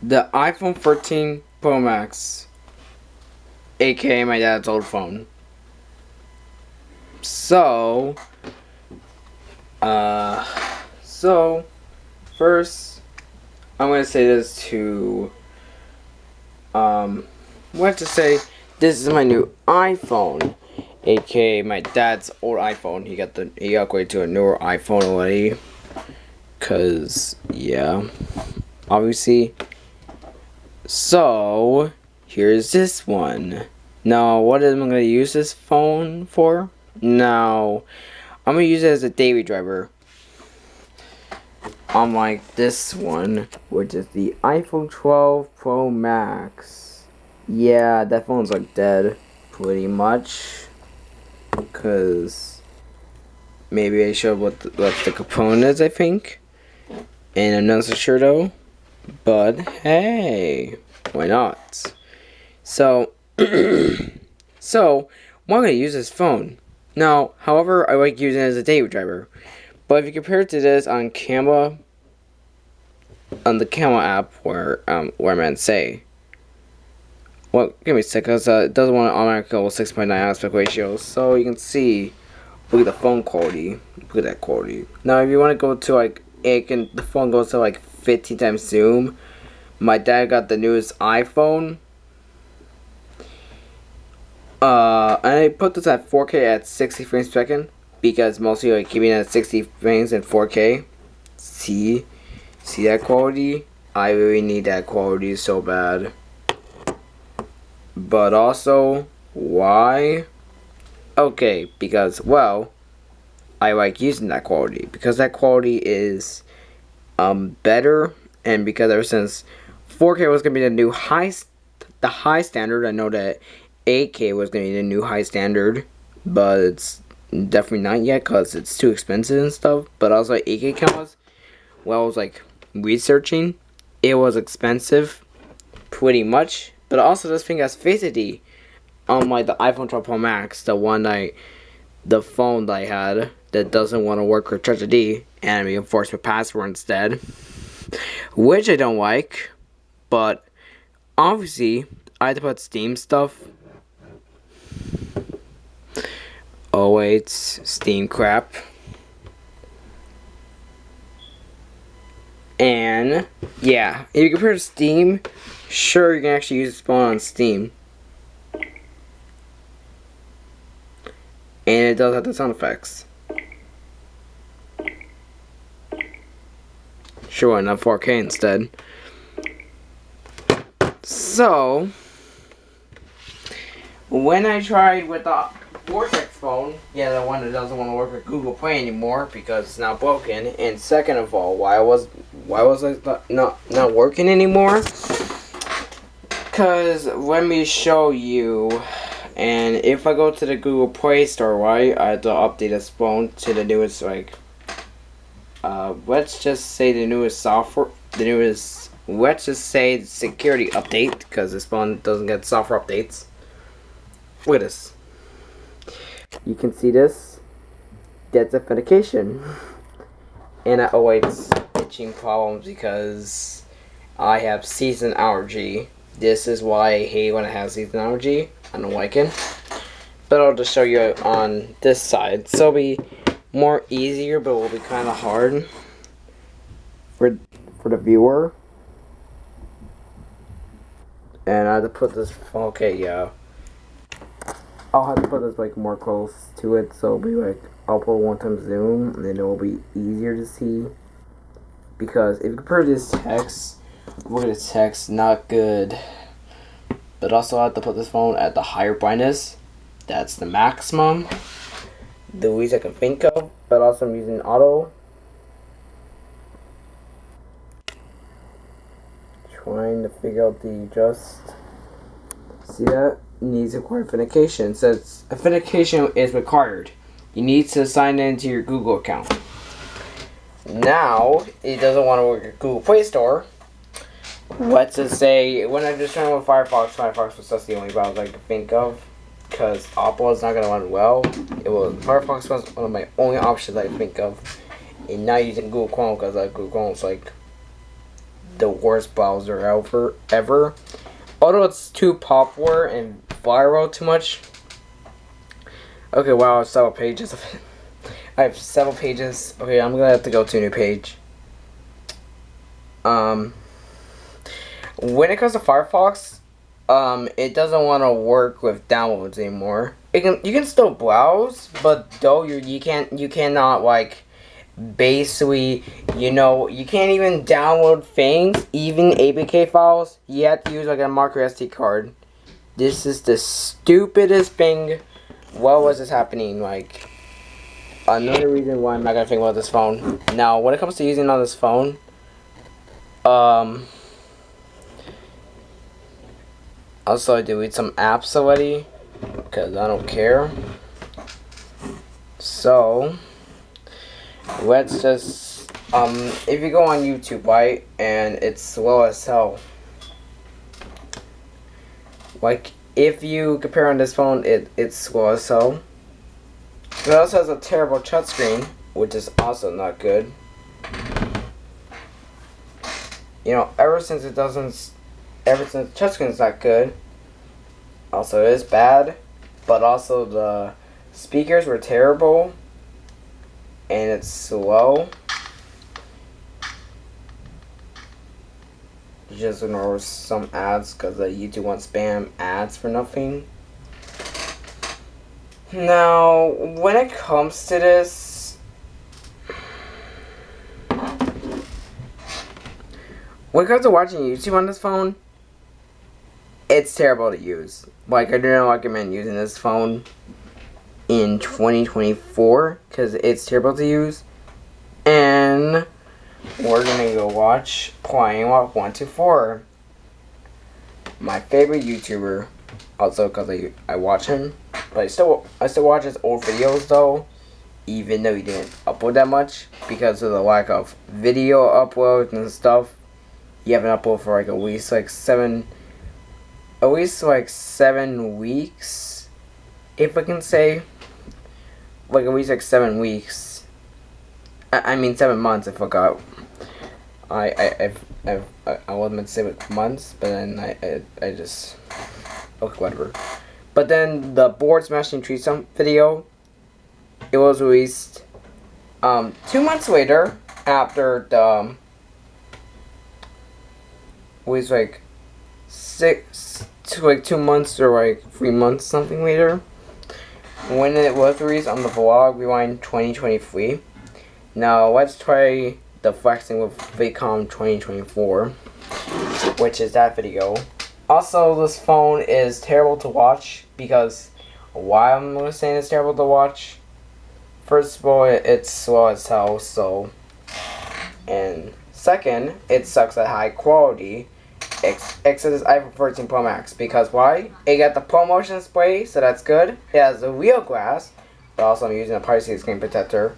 The iPhone 13 Pro Max, aka my dad's old phone. So, uh, so first I'm gonna say this to what to say. This is my new iPhone, aka my dad's old iPhone. He upgraded to a newer iPhone already. Cause yeah, obviously. So here's this one. Now, what am I gonna use this phone for? Now, I'm gonna use it as a daily driver. Unlike this one, which is the iPhone 12 Pro Max. Yeah, that phone's like dead, pretty much. Cause maybe I showed what the components, I think. And I'm not so sure though. But hey, why not? So, so, why am I gonna use this phone? Now, however, I like using it as a daily driver. But if you compare it to this on camera, on the camera app, where I'm at say, well, give me a sec, cause it doesn't want to automatically go 6.9 aspect ratio, so you can see. Look at the phone quality. Look at that quality. Now, if you want to go to like, the phone goes to like 15 times zoom. My dad got the newest iPhone. And I put this at 4K at 60 frames per second because mostly like keeping it at 60 frames in 4K. See that quality? I really need that quality so bad. But also, why? Okay, because well, I like using that quality because that quality is better, and because ever since 4K was gonna be the high standard, I know that 8K was gonna be the new high standard, but it's definitely not yet because it's too expensive and stuff. But also 8K cameras, well, I was like researching, it was expensive, pretty much. But also this thing has Face ID, unlike the iPhone 12 Pro Max, the phone that I had that doesn't want to work with Touch ID, and I'm being forced with password instead, which I don't like. But obviously, I had to put Steam stuff. Oh wait, Steam crap. And yeah, if you compare to Steam, sure you can actually use this phone on Steam, and it does have the sound effects. Sure, why not 4K instead? So, when I tried with the Vortex phone, yeah, the one that doesn't want to work with Google Play anymore because it's now broken. And second of all, why was it not working anymore? Cause let me show you. And if I go to the Google Play Store, right, I have to update this phone to the newest let's just say the newest software, let's just say the security update, because this phone doesn't get software updates. Look at this. You can see this. That's authentication. And it awaits itching problems because I have season allergy. This is why I hate when I have season allergy. I don't like it. But I'll just show you on this side. So it'll be more easier, but it will be kind of hard for the viewer. And I have to put this. Okay, yeah. I'll have to put this like more close to it, so it'll be like I'll put one time zoom, and then it will be easier to see. Because if you compare this text, look at the text, not good. But also I have to put this phone at the higher brightness. That's the maximum. The least I can think of. But also I'm using auto. Trying to figure out the just. See that? Needs required authentication. It says authentication is required. You need to sign into your Google account. Now, it doesn't want to work at Google Play Store. Let's just say, when I just turned on Firefox was just the only browser I could think of. Because Opera is not going to run well. Firefox was one of my only options I could think of. And now using Google Chrome, because Google Chrome is like the worst browser ever. Although it's too popular and viral too much. Okay, wow, several pages of it. I have several pages. Okay, I'm gonna have to go to a new page. When it comes to Firefox, it doesn't want to work with downloads anymore. You can still browse, but though you cannot like basically, you can't even download things, even APK files. You have to use like a micro SD card. This is the stupidest thing. What was this happening? Like, another reason why I'm not gonna think about this phone. Now, when it comes to using on this phone, also I delete some apps already, because I don't care. So, let's just, if you go on YouTube, right, and it's slow as hell. Like, if you compare on this phone, it's slow as hell. It also has a terrible touchscreen, which is also not good. Ever since the touchscreen is not good, also it is bad, but also the speakers were terrible, and it's slow. You just ignore some ads because YouTube wants spam ads for nothing. Now, when it comes to this, when it comes to watching YouTube on this phone, it's terrible to use. Like, I do not recommend using this phone in 2024 because it's terrible to use. And we're gonna go watch Playing Walk 124, my favorite YouTuber. Also, because I watch him, but I still watch his old videos though, even though he didn't upload that much because of the lack of video uploads and stuff. He haven't uploaded for like at least 7 weeks, if I can say, like at least 7 weeks. I mean 7 months. I forgot. I was meant to say with months, but then I just, okay, whatever. But then the board smashing tree stump video, it was released 2 months later after the was like 2 months or like 3 months something later when it was released on the vlog Rewind 2023. Now let's try the flexing with VidCon 2024, which is that video. Also, this phone is terrible to watch because why I'm saying it's terrible to watch. First of all, it's slow as hell, so, and second, it sucks at high quality. Except this iPhone 13 Pro Max, because why? It got the ProMotion display, so that's good. It has a real glass, but also I'm using a privacy screen protector,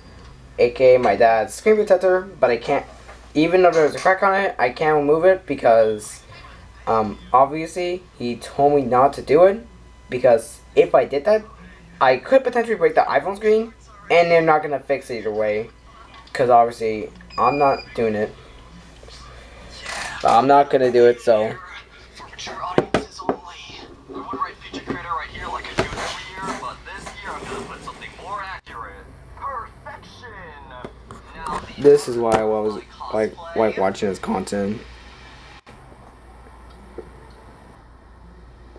aka my dad's screen protector, but I can't, even though there's a crack on it, I can't remove it because obviously he told me not to do it, because if I did that, I could potentially break the iPhone screen, and they're not gonna fix it either way, because obviously I'm not doing it. But I'm not gonna do it, so. This is why I was like watching his content.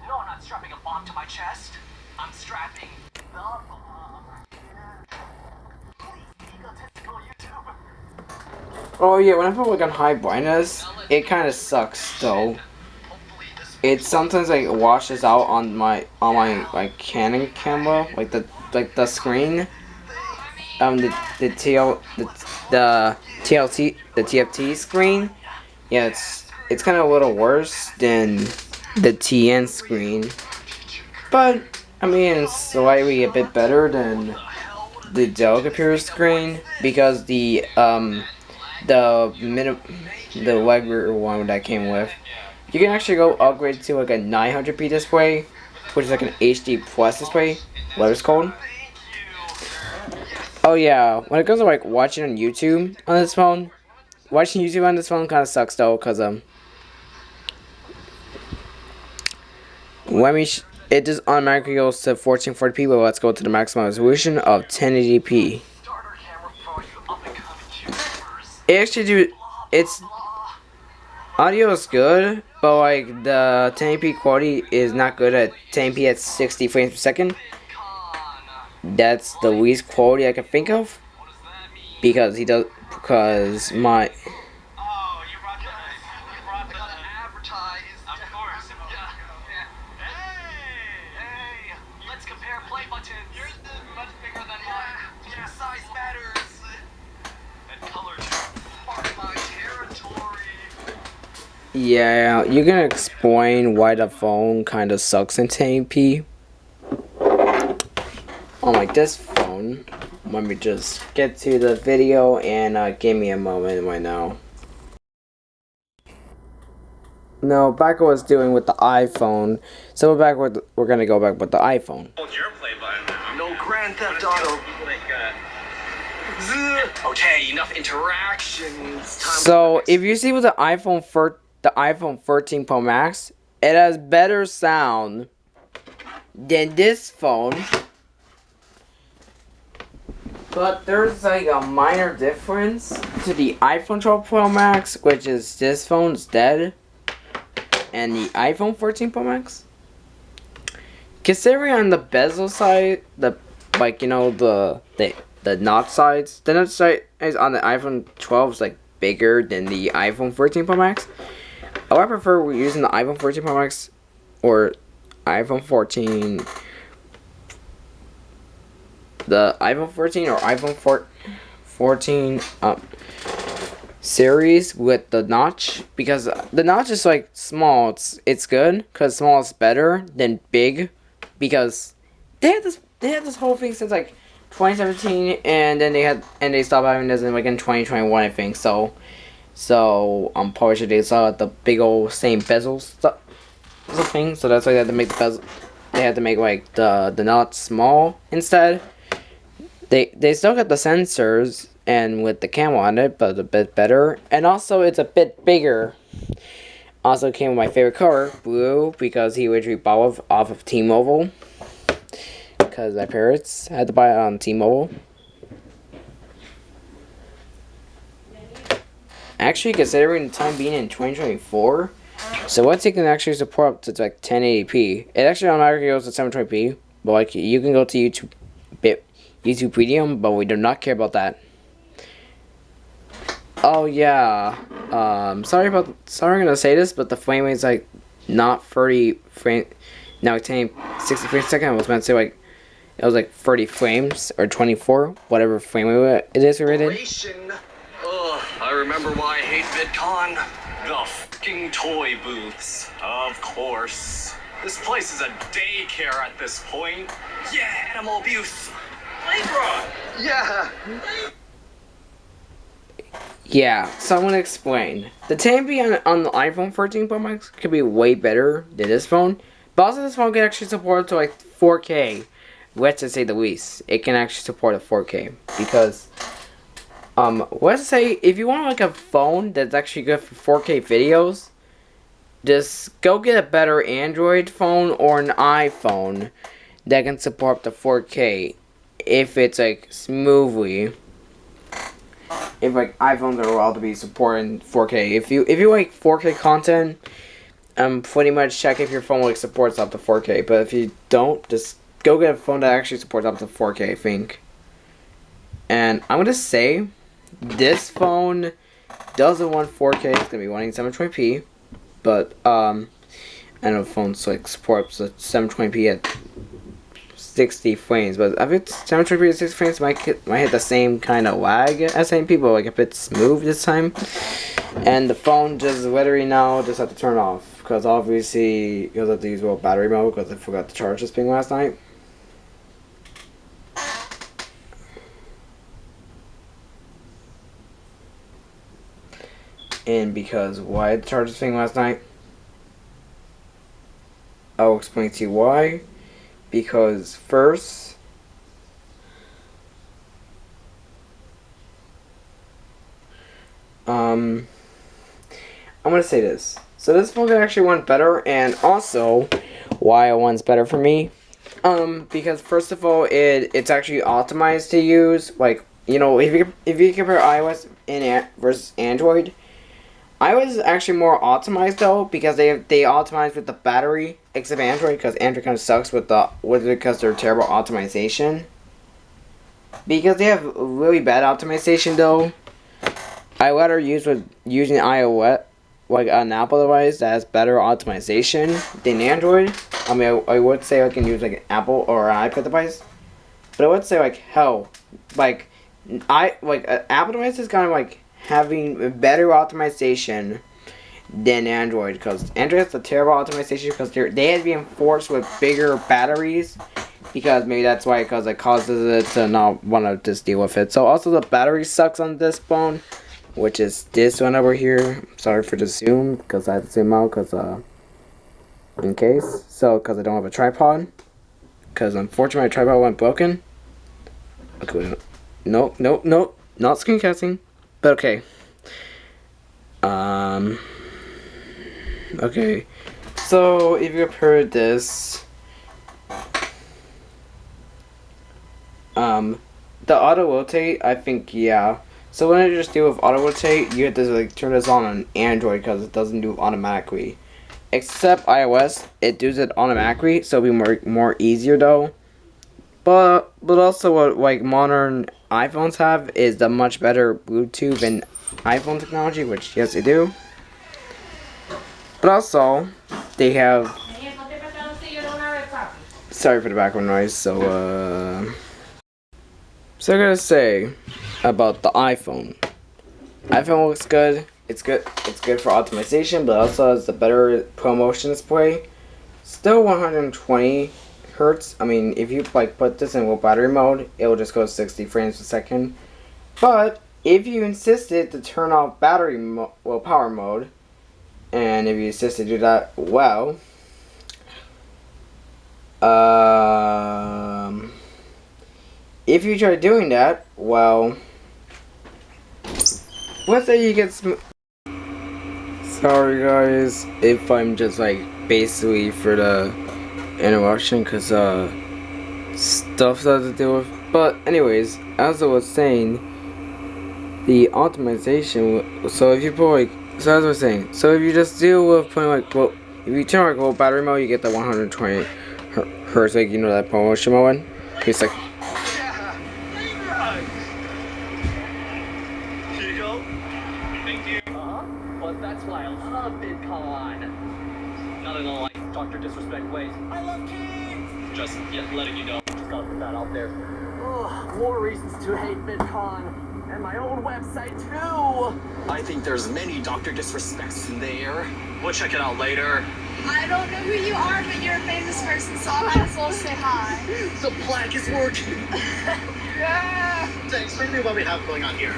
No, I'm not strapping a bomb to my chest. I'm strapping the bomb. Oh yeah, when I put like on high brightness, it kind of sucks though. It sometimes like washes out on my like Canon camera, like the screen. The TFT screen. Yeah, it's kind of a little worse than the TN screen, but I mean it's slightly a bit better than the Dell computer screen because the regular one that came with, you can actually go upgrade to like a 900p display, which is like an HD plus display, what it's called. Oh yeah, when it comes to like watching on YouTube on this phone, watching YouTube on this phone kind of sucks though, cause when it just automatically goes to 1440p, but let's go to the maximum resolution of 1080p. Starter camera for you up-and-coming YouTubers. It actually its audio is good, but like the 1080p quality is not good at 1080p at 60 frames per second. That's the least quality I can think of, What does that mean? because my Oh, you brought the advertise. Of course. Yeah. Hey, let's compare play buttons. Yours is much bigger than mine. Yeah, size matters. And colors part of my territory. yeah, you can explain why the phone kind of sucks in 1080p. Unlike this phone, let me just get to the video and give me a moment right now. No, back what I was doing with the iPhone. So we're gonna go back with the iPhone. Hold your play button now. No Grand Theft Auto. Okay, enough interactions. So if you see with the iPhone 13 Pro Max, it has better sound than this phone. But there's like a minor difference to the iPhone 12 Pro Max, which is this phone's dead, and the iPhone 14 Pro Max. Considering on the bezel side, the notch sides, the notch side is on the iPhone 12 is like bigger than the iPhone 14 Pro Max. I would prefer using the iPhone 14 Pro Max or iPhone 14. The iPhone 14 or iPhone 14 series with the notch, because the notch is like small. It's good because small is better than big, because they had this whole thing since like 2017, and then they stopped having this in like in 2021, I think. So I'm probably sure they saw the big old same bezel stuff thing. So that's why they had to make the bezel. They had to make like the notch small instead. They still got the sensors and with the camera on it, but a bit better. And also, it's a bit bigger. Also came with my favorite color, blue, because he originally bought off of T-Mobile. Because my parents had to buy it on T-Mobile. Actually, considering the time being in 2024, so what's it can actually support up to like 1080p. It actually automatically goes to 720p, but like you can go to YouTube Premium, but we do not care about that. Oh yeah, sorry I'm gonna say this, but the frame rate is like not 30 frame, now it's 60 frames a second. I was meant to say like it was like 30 frames or 24, whatever frame rate it is rated. Ugh, I remember why I hate VidCon. The fucking toy booths, of course. This place is a daycare at this point. Yeah, animal abuse. Playground. Yeah. Yeah, so I'm gonna explain. The 1080p on the iPhone 13 Pro Max could be way better than this phone, but also this phone can actually support up to like 4K. Let's just say the least. It can actually support a 4K because, let's say if you want like a phone that's actually good for 4K videos, just go get a better Android phone or an iPhone that can support up to 4K if it's like smoothly. If like iPhones are allowed to be supporting 4K, if you like 4K content, pretty much check if your phone like supports up to 4K. But if you don't, just go get a phone that actually supports up to 4K, I think. And I'm gonna say this phone doesn't want 4K. It's gonna be wanting 720p, but I know phones like support 720p at 60 frames, but if it's 720p at 60 frames, might hit the same kind of lag as same people, like a bit smooth this time. And the phone just literally now just have to turn off because obviously you'll have to use battery mode because I forgot to charge this thing last night. And because why I had to charge this thing last night, I'll explain to you why. Because first, I'm gonna say this. So this phone actually went better, and also why it went better for me. Because first of all, it's actually optimized to use. Like, you know, if you compare iOS versus Android, iOS is actually more optimized though, because they optimize with the battery, except Android, because Android kind of sucks because they're terrible optimization. Because they have really bad optimization though, I rather using iOS, like an Apple device that has better optimization than Android. I mean, I would say I can use like an Apple or an iPad device, but I would say like hell, like an Apple device is kind of like having better optimization than Android, because Android has a terrible optimization because they had to be enforced with bigger batteries, because maybe that's why, because it causes it to not want to just deal with it. So also the battery sucks on this phone, which is this one over here. Sorry for the zoom, because I have to zoom out because in case. So because I don't have a tripod, because unfortunately my tripod went broken. Okay, no, not screencasting, but okay. Okay, so if you've heard this, the auto rotate, I think, yeah. So when I just deal with auto rotate, you have to like turn this on Android because it doesn't do automatically. Except iOS, it does it automatically, so it'll be more easier though. But also what like modern iPhones have is the much better Bluetooth and iPhone technology, which yes they do. But also they have, sorry for the background noise. So I gotta say about the iPhone. iPhone looks good. It's good. It's good for optimization, but also has the better ProMotion display. Still 120 hertz. I mean, if you like put this in low battery mode, it will just go 60 frames per second. But if you insisted to turn off low power mode, and if you insist to do that, well, if you try doing that, well, let's say you get sorry guys if I'm just like basically for the interruption, because stuff that to deal with. But anyways, as I was saying, the optimization, so if you put like, so as I was saying, so if you just deal with putting like, well, if you turn like low battery mode, you get the 120 hertz, like, you know, that ProMotion mode. It's like, Here you go. Thank you. But that's why I love VidCon. Not in a like Dr. Disrespect ways. I love kids. Just letting you know. Just gotta put that out there. Ugh, more reasons to hate VidCon. And my own website too. I think there's many Dr. Disrespects in there. We'll check it out later. I don't know who you are, but you're a famous person, so I might as well say hi. The plaque is working. Yeah. So explain to me what we have going on here.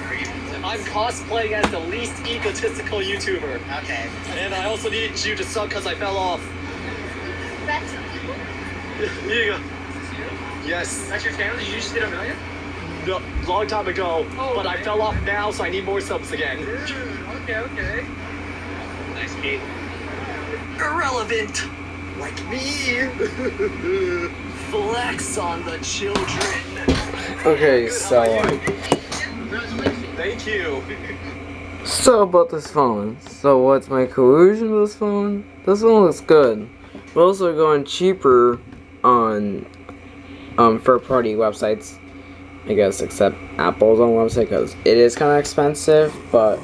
I'm cosplaying as the least egotistical YouTuber. Okay. And I also need you to sub because I fell off. That's Here you go. Yes. That's your channel? Did you just hit 1 million? No, long time ago. Oh, but I okay. fell off now, so I need more subs again. Okay. Nice, Kate. Irrelevant. Like me. Flex on the children. okay, so Thank you. so about this phone. So what's my conclusion of this phone? This phone looks good, but also going cheaper on third-party websites, I guess, except Apple's own website, because it is kind of expensive. But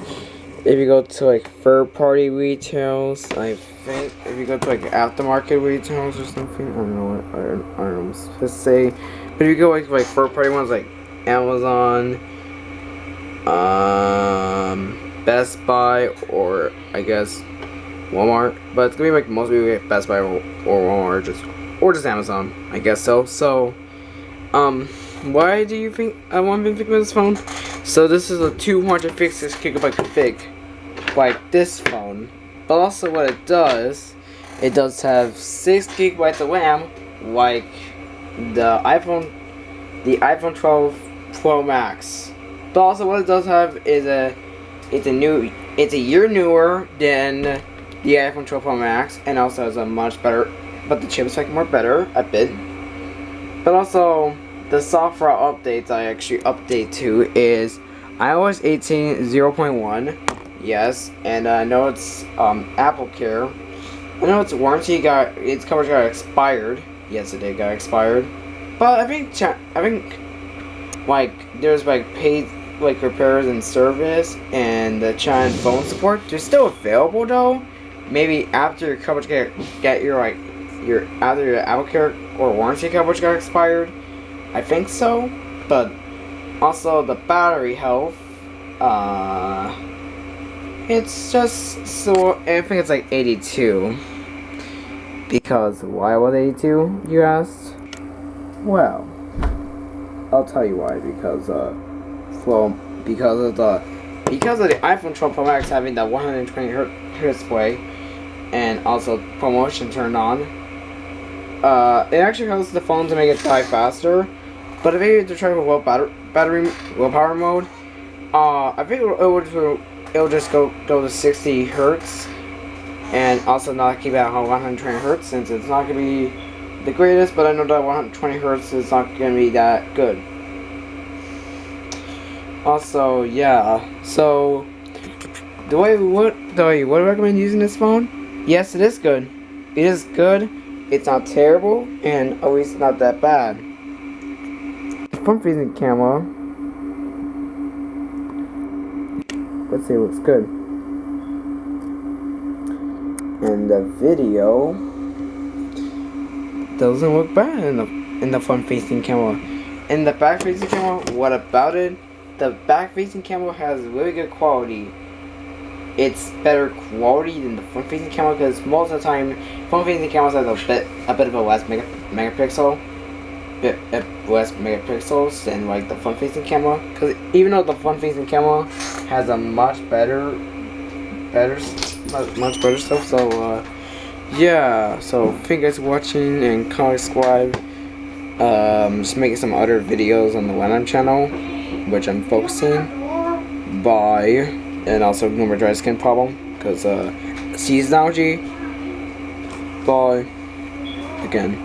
if you go to like third-party retails, I think if you go to like aftermarket retails or something, I don't know what I'm supposed to say. But if you go like third-party ones like Amazon, Best Buy, or I guess Walmart, but it's gonna be like most people get Best Buy or Walmart, or just Amazon, I guess so. So, why do you think I want to be thinking of this phone? So this is a 256 gigabyte config, like this phone. But also what it does have 6 gigabytes of RAM, like the iPhone 12 Pro Max. But also what it does have is it's a new it's a year newer than the iPhone 12 Pro Max, and also has a much better, but the chip is like more better a bit. But also the software updates I actually update to is iOS 18 0.1. Yes, and I know it's Apple Care. I know its its coverage got expired. Yes, it did got expired. But I think like there's like paid like repairs and service and the China phone support. They're still available though. Maybe after your coverage get your like your after your Apple Care or warranty coverage got expired. I think so. But also the battery health. It's just so I think it's like 82. Because why was 82? You asked. Well, I'll tell you why. Because because of the iPhone 12 Pro Max having that 120 hertz display, and also promotion turned on. It actually helps the phone to make it die faster. But if you try with low power mode, I think it'll just go to 60 hertz, and also not keep it at 120 hertz since it's not gonna be the greatest. But I know that 120 hertz is not gonna be that good. Also, yeah. So, do I recommend using this phone? Yes, it is good. It is good. It's not terrible, and at least not that bad. Front-facing camera. Let's say it looks good. And the video doesn't look bad in the front-facing camera. In the back-facing camera, what about it? The back-facing camera has really good quality. It's better quality than the front-facing camera because most of the time, front-facing cameras have a bit of a less megapixels than like the front-facing camera. Because even though the front-facing camera has a much better stuff. So yeah. So thank you guys for watching and comment, subscribe. Just making some other videos on the Wenham channel, which I'm focusing. Bye. And also ignore my dry skin problem because seasonality. Bye. Again.